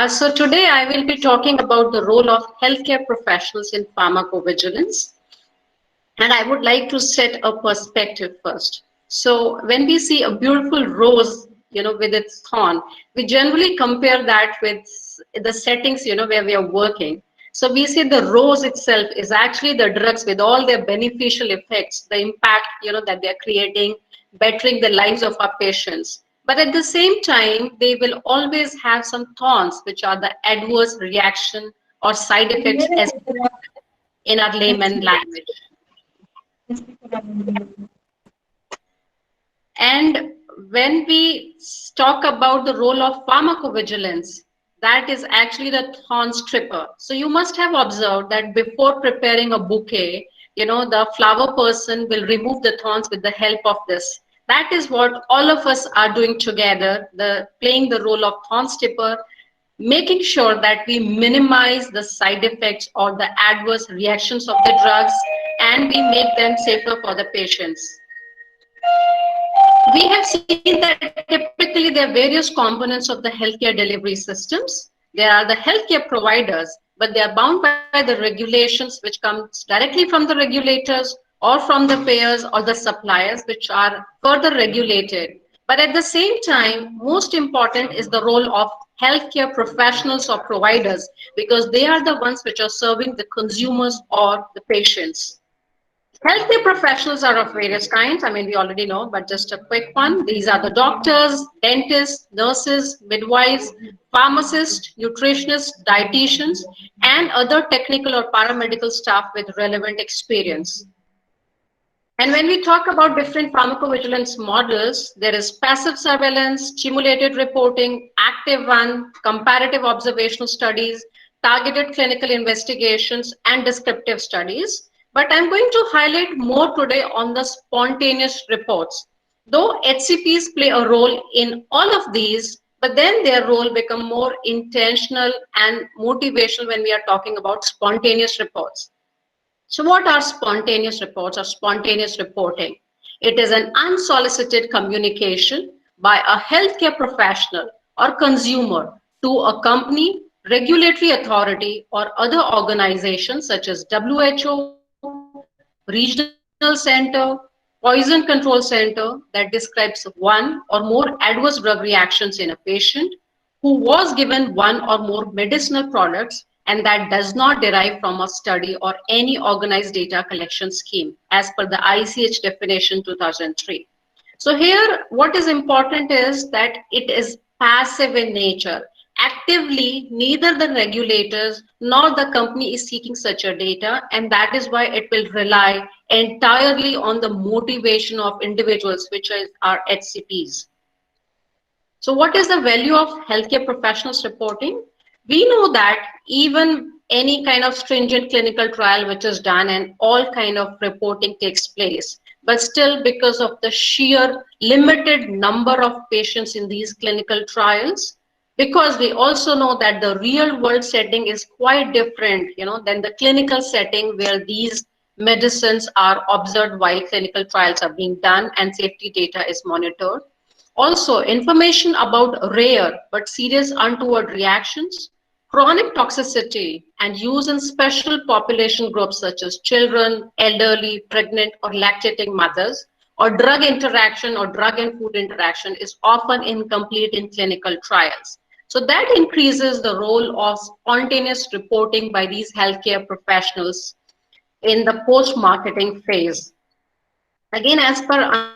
So today I will be talking about the role of healthcare professionals in pharmacovigilance. And I would like to set a perspective first. So when we see a beautiful rose, with its thorn, we generally compare that with the settings, where we are working. So we see the rose itself is actually the drugs with all their beneficial effects, the impact, that they're creating, bettering the lives of our patients. But at the same time, they will always have some thorns, which are the adverse reaction or side effects as in our layman language. And when we talk about the role of pharmacovigilance, that is actually the thorn stripper. So you must have observed that before preparing a bouquet, the flower person will remove the thorns with the help of this. That is what all of us are doing together, playing the role of thorn stripper, making sure that we minimize the side effects or the adverse reactions of the drugs, and we make them safer for the patients. We have seen that typically there are various components of the healthcare delivery systems. There are the healthcare providers, but they are bound by the regulations which comes directly from the regulators or from the payers or the suppliers, which are further regulated. But at the same time, most important is the role of healthcare professionals or providers, because they are the ones which are serving the consumers or the patients. Healthcare professionals are of various kinds. I mean, we already know, but just a quick one. These are the doctors, dentists, nurses, midwives, pharmacists, nutritionists, dietitians, and other technical or paramedical staff with relevant experience. And when we talk about different pharmacovigilance models, there is passive surveillance, stimulated reporting, active one, comparative observational studies, targeted clinical investigations, and descriptive studies. But I'm going to highlight more today on the spontaneous reports. Though HCPs play a role in all of these, but then their role become more intentional and motivational when we are talking about spontaneous reports. So what are spontaneous reports or spontaneous reporting? It is an unsolicited communication by a healthcare professional or consumer to a company, regulatory authority, or other organizations such as WHO, regional center, poison control center that describes one or more adverse drug reactions in a patient who was given one or more medicinal products, and that does not derive from a study or any organized data collection scheme as per the ICH definition 2003. So here what is important is that it is passive in nature. Actively, neither the regulators nor the company is seeking such a data, and that is why it will rely entirely on the motivation of individuals, which are HCPs. So what is the value of healthcare professionals reporting? We know that even any kind of stringent clinical trial which is done and all kind of reporting takes place, but still because of the sheer limited number of patients in these clinical trials, because we also know that the real world setting is quite different, than the clinical setting where these medicines are observed while clinical trials are being done and safety data is monitored. Also, information about rare but serious untoward reactions, chronic toxicity, and use in special population groups such as children, elderly, pregnant, or lactating mothers, or drug interaction or drug and food interaction is often incomplete in clinical trials. So that increases the role of spontaneous reporting by these healthcare professionals in the post-marketing phase. Again, as per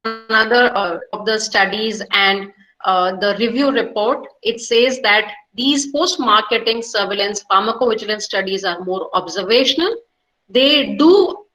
another of the studies and the review report, it says that these post-marketing surveillance pharmacovigilance studies are more observational. They do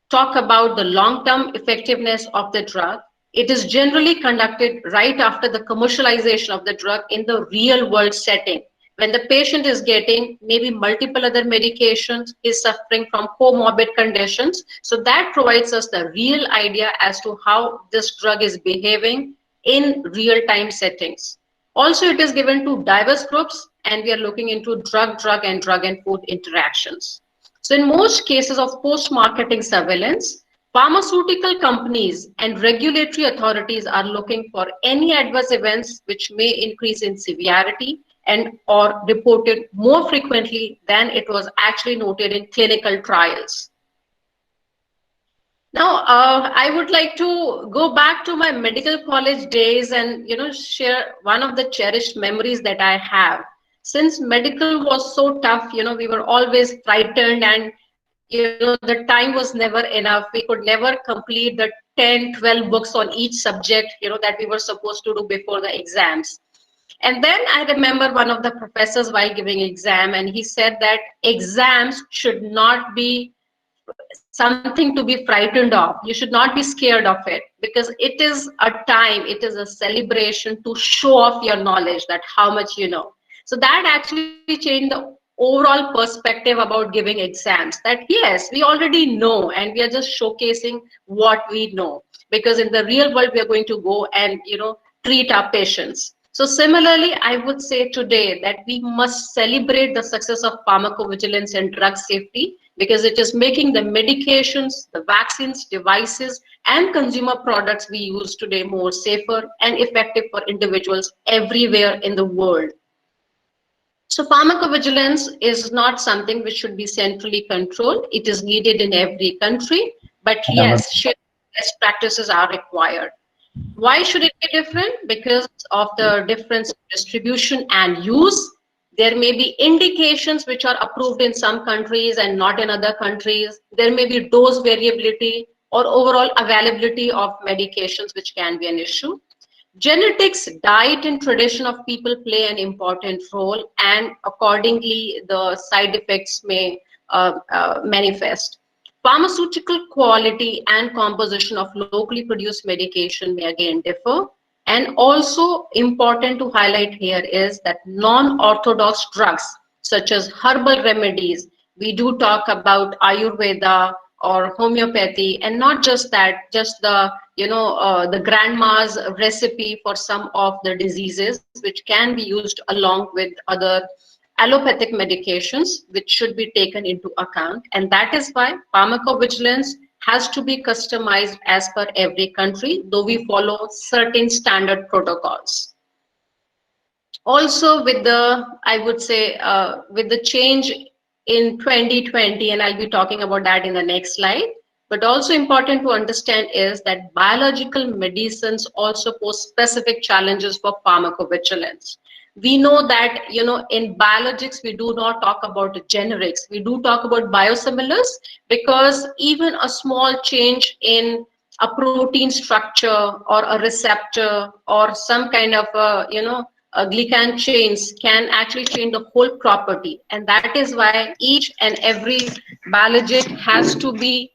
talk about the long-term effectiveness of the drug. It is generally conducted right after the commercialization of the drug in the real world setting. When the patient is getting maybe multiple other medications, is suffering from comorbid conditions. So that provides us the real idea as to how this drug is behaving in real-time settings. Also, it is given to diverse groups, and we are looking into drug and food interactions. So in most cases of post-marketing surveillance, pharmaceutical companies and regulatory authorities are looking for any adverse events which may increase in severity and or reported more frequently than it was actually noted in clinical trials. Now, I would like to go back to my medical college days and share one of the cherished memories that I have. Since medical was so tough, we were always frightened, and the time was never enough. We could never complete the 10, 12 books on each subject, that we were supposed to do before the exams. And then I remember one of the professors while giving exam, and he said that exams should not be something to be frightened of. You should not be scared of it, because it is a time, it is a celebration to show off your knowledge, that how much you know. So that actually changed the overall perspective about giving exams, that yes, we already know and we are just showcasing what we know, because in the real world we are going to go and treat our patients. So similarly, I would say today that we must celebrate the success of pharmacovigilance and drug safety, because it is making the medications, the vaccines, devices, and consumer products we use today more safer and effective for individuals everywhere in the world. So pharmacovigilance is not something which should be centrally controlled. It is needed in every country, but yes, shared best practices are required. Why should it be different? Because of the difference in distribution and use. There may be indications which are approved in some countries and not in other countries. There may be dose variability or overall availability of medications, which can be an issue. Genetics, diet, and tradition of people play an important role, and accordingly, the side effects may manifest. Pharmaceutical quality and composition of locally produced medication may again differ. And also important to highlight here is that non-orthodox drugs, such as herbal remedies, we do talk about Ayurveda or homeopathy, and not just that, just the the grandma's recipe for some of the diseases, which can be used along with other allopathic medications, which should be taken into account. And that is why pharmacovigilance has to be customized as per every country, though we follow certain standard protocols. Also, with the, I would say, with the change in 2020, and I'll be talking about that in the next slide, but also important to understand is that biological medicines also pose specific challenges for pharmacovigilance. We know that, in biologics, we do not talk about generics. We do talk about biosimilars, because even a small change in a protein structure or a receptor or some kind of glycan chains can actually change the whole property. And that is why each and every biologic has to be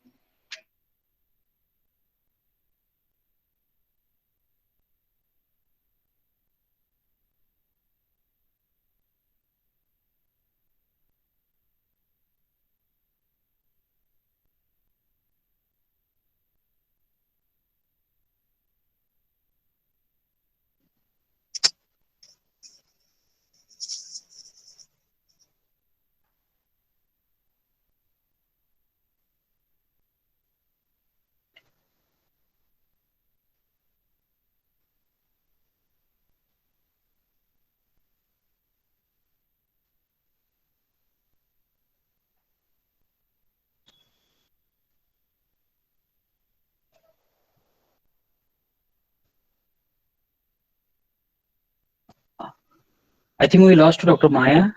I think we lost Dr. Maya.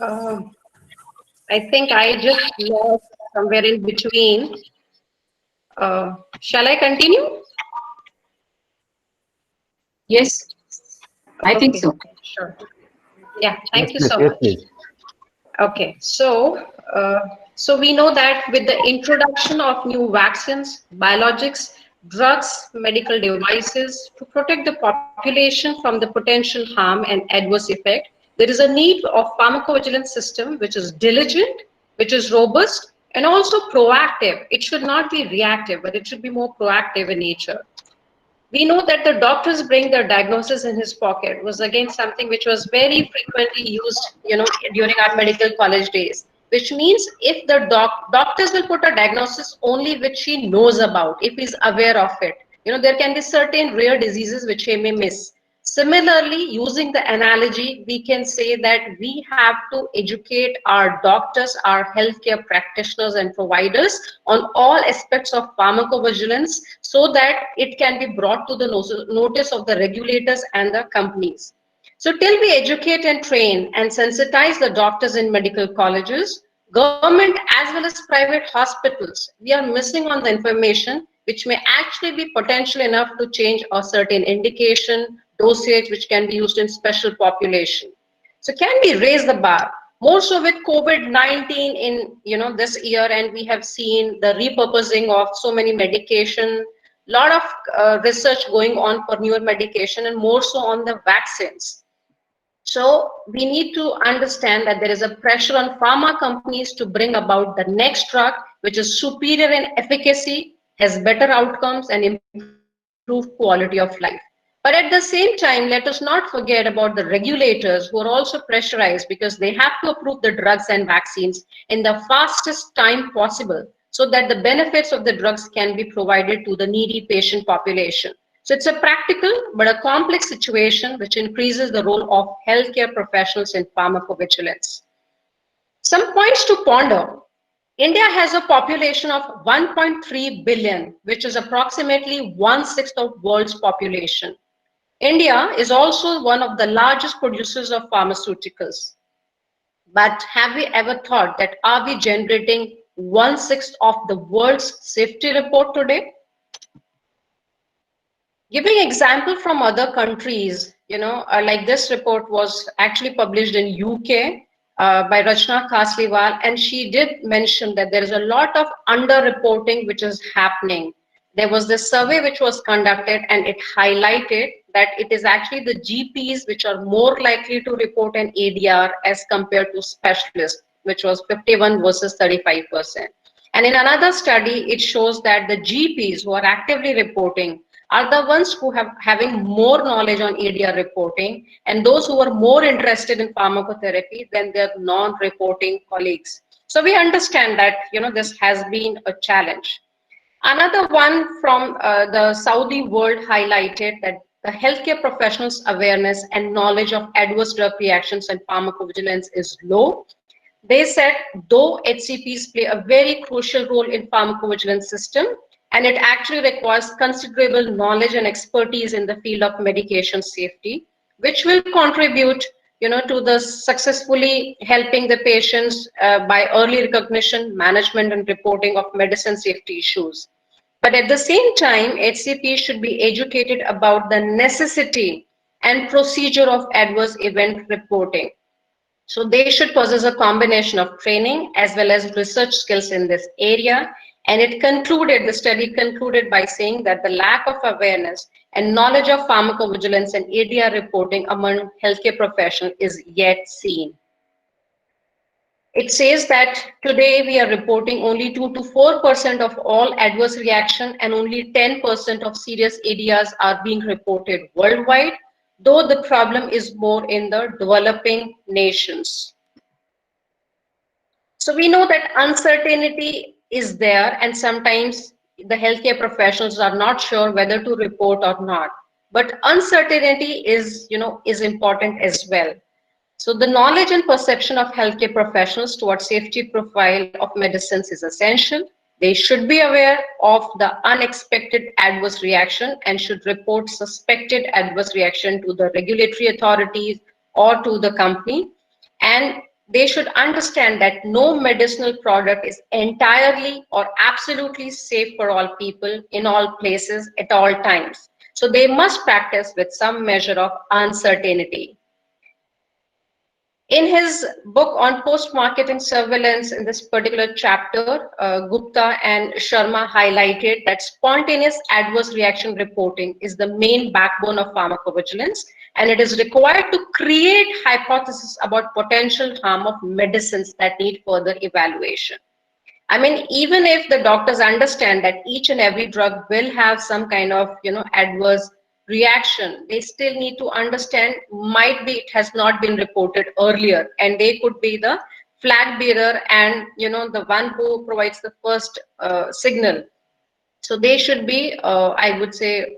I think I just lost somewhere in between. Shall I continue? Yes, I think Okay, so. sure. Yeah, Yes, thank you please. so Yes, much. please. Okay, so we know that with the introduction of new vaccines, biologics, drugs, medical devices to protect the population from the potential harm and adverse effect, there is a need of pharmacovigilance system which is diligent, which is robust, and also proactive. It should not be reactive, but it should be more proactive in nature. We know that the doctors bring their diagnosis in his pocket was again something which was very frequently used, during our medical college days. Which means if the doctors will put a diagnosis only which he knows about, if he's aware of it, there can be certain rare diseases which he may miss. Similarly, using the analogy, we can say that we have to educate our doctors, our healthcare practitioners and providers on all aspects of pharmacovigilance so that it can be brought to the notice of the regulators and the companies. So till we educate and train and sensitize the doctors in medical colleges, government as well as private hospitals, we are missing on the information which may actually be potential enough to change a certain indication, dosage which can be used in special population. So can we raise the bar? More so with COVID-19 in this year, and we have seen the repurposing of so many medication, lot of research going on for newer medication, and more so on the vaccines. So we need to understand that there is a pressure on pharma companies to bring about the next drug, which is superior in efficacy, has better outcomes, and improved quality of life. But at the same time, let us not forget about the regulators who are also pressurized because they have to approve the drugs and vaccines in the fastest time possible so that the benefits of the drugs can be provided to the needy patient population. So it's a practical but a complex situation which increases the role of healthcare professionals in pharmacovigilance. Some points to ponder. India has a population of 1.3 billion, which is approximately one-sixth of world's population. India is also one of the largest producers of pharmaceuticals. But have we ever thought that are we generating one-sixth of the world's safety report today? Giving example from other countries, like this report was actually published in UK by Rachna Kasliwal, and she did mention that there is a lot of underreporting which is happening. There was this survey which was conducted, and it highlighted that it is actually the GPs which are more likely to report an ADR as compared to specialists, which was 51 versus 35%. And in another study, it shows that the GPs who are actively reporting are the ones who have having more knowledge on ADR reporting and those who are more interested in pharmacotherapy than their non-reporting colleagues. So we understand that this has been a challenge. Another one from the Saudi world highlighted that the healthcare professionals' awareness and knowledge of adverse drug reactions and pharmacovigilance is low. They said, though HCPs play a very crucial role in pharmacovigilance system, and it actually requires considerable knowledge and expertise in the field of medication safety, which will contribute, to the successfully helping the patients by early recognition, management, and reporting of medicine safety issues. But at the same time, HCPs should be educated about the necessity and procedure of adverse event reporting. So they should possess a combination of training as well as research skills in this area. And the study concluded by saying that the lack of awareness and knowledge of pharmacovigilance and ADR reporting among healthcare professionals is yet seen. It says that today we are reporting only 2 to 4% of all adverse reaction and only 10% of serious ADRs are being reported worldwide, though the problem is more in the developing nations. So we know that uncertainty is there, and sometimes the healthcare professionals are not sure whether to report or not. But uncertainty is important as well. So the knowledge and perception of healthcare professionals towards safety profile of medicines is essential. They should be aware of the unexpected adverse reaction and should report suspected adverse reaction to the regulatory authorities or to the company. And they should understand that no medicinal product is entirely or absolutely safe for all people in all places at all times. So they must practice with some measure of uncertainty. In his book on post-marketing surveillance, in this particular chapter, Gupta and Sharma highlighted that spontaneous adverse reaction reporting is the main backbone of pharmacovigilance, and it is required to create hypotheses about potential harm of medicines that need further evaluation. I mean, even if the doctors understand that each and every drug will have some kind of, adverse reaction, they still need to understand, might be it has not been reported earlier, and they could be the flag bearer and, the one who provides the first signal. So they should be, I would say,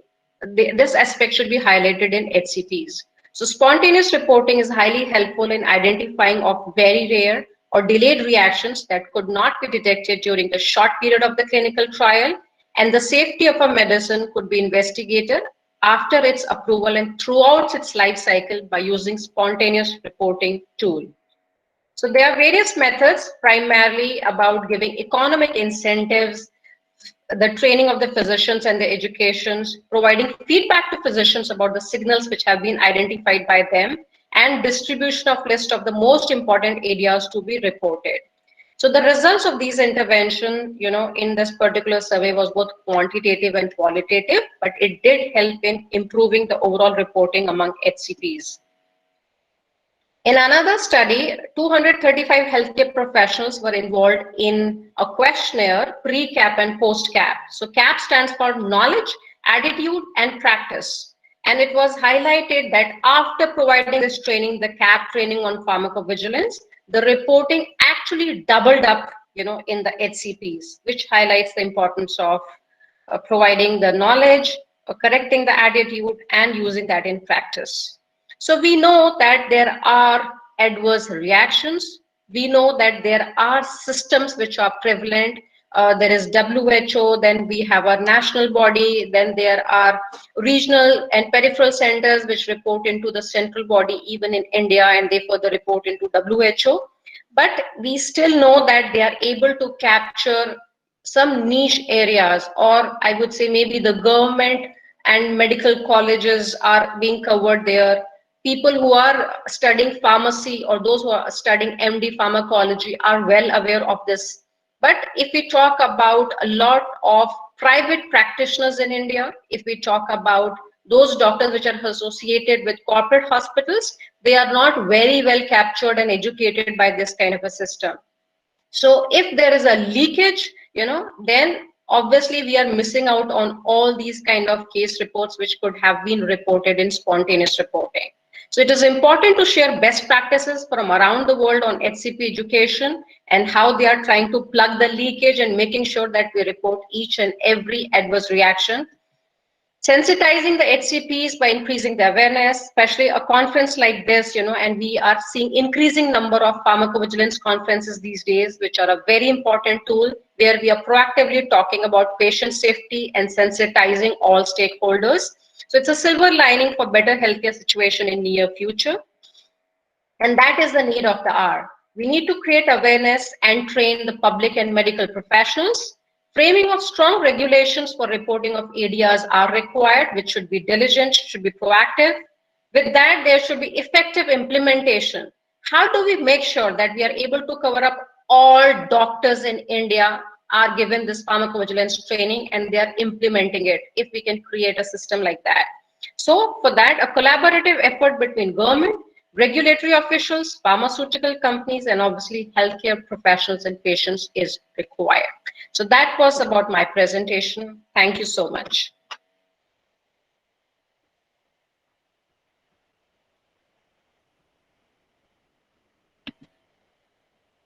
this aspect should be highlighted in HCPs. So spontaneous reporting is highly helpful in identifying of very rare or delayed reactions that could not be detected during the short period of the clinical trial, and the safety of a medicine could be investigated after its approval and throughout its life cycle by using spontaneous reporting tool. So there are various methods, primarily about giving economic incentives, the training of the physicians and the educations, providing feedback to physicians about the signals which have been identified by them, and distribution of list of the most important areas to be reported. So the results of these interventions, in this particular survey was both quantitative and qualitative, but it did help in improving the overall reporting among HCPs. In another study, 235 healthcare professionals were involved in a questionnaire, pre-CAP and post-CAP. So CAP stands for knowledge, attitude, and practice. And it was highlighted that after providing this training, the CAP training on pharmacovigilance, the reporting actually doubled up, in the HCPs, which highlights the importance of providing the knowledge, correcting the attitude, and using that in practice. So we know that there are adverse reactions. We know that there are systems which are prevalent. There is WHO, then we have our national body, then there are regional and peripheral centers which report into the central body, even in India, and they further report into WHO. But we still know that they are able to capture some niche areas, or I would say maybe the government and medical colleges are being covered there. People who are studying pharmacy or those who are studying MD pharmacology are well aware of this. But if we talk about a lot of private practitioners in India, if we talk about those doctors which are associated with corporate hospitals, they are not very well captured and educated by this kind of a system. So if there is a leakage, then obviously we are missing out on all these kind of case reports which could have been reported in spontaneous reporting. So it is important to share best practices from around the world on HCP education and how they are trying to plug the leakage and making sure that we report each and every adverse reaction. Sensitizing the HCPs by increasing the awareness, especially a conference like this, and we are seeing increasing number of pharmacovigilance conferences these days, which are a very important tool where we are proactively talking about patient safety and sensitizing all stakeholders. So it's a silver lining for better healthcare situation in near future. And that is the need of the hour. We need to create awareness and train the public and medical professionals. Framing of strong regulations for reporting of ADRs are required, which should be diligent, should be proactive. With that, there should be effective implementation. How do we make sure that we are able to cover up all doctors in India are given this pharmacovigilance training and they are implementing it, if we can create a system like that? So for that, a collaborative effort between government, regulatory officials, pharmaceutical companies, and obviously healthcare professionals and patients is required. So that was about my presentation. Thank you so much.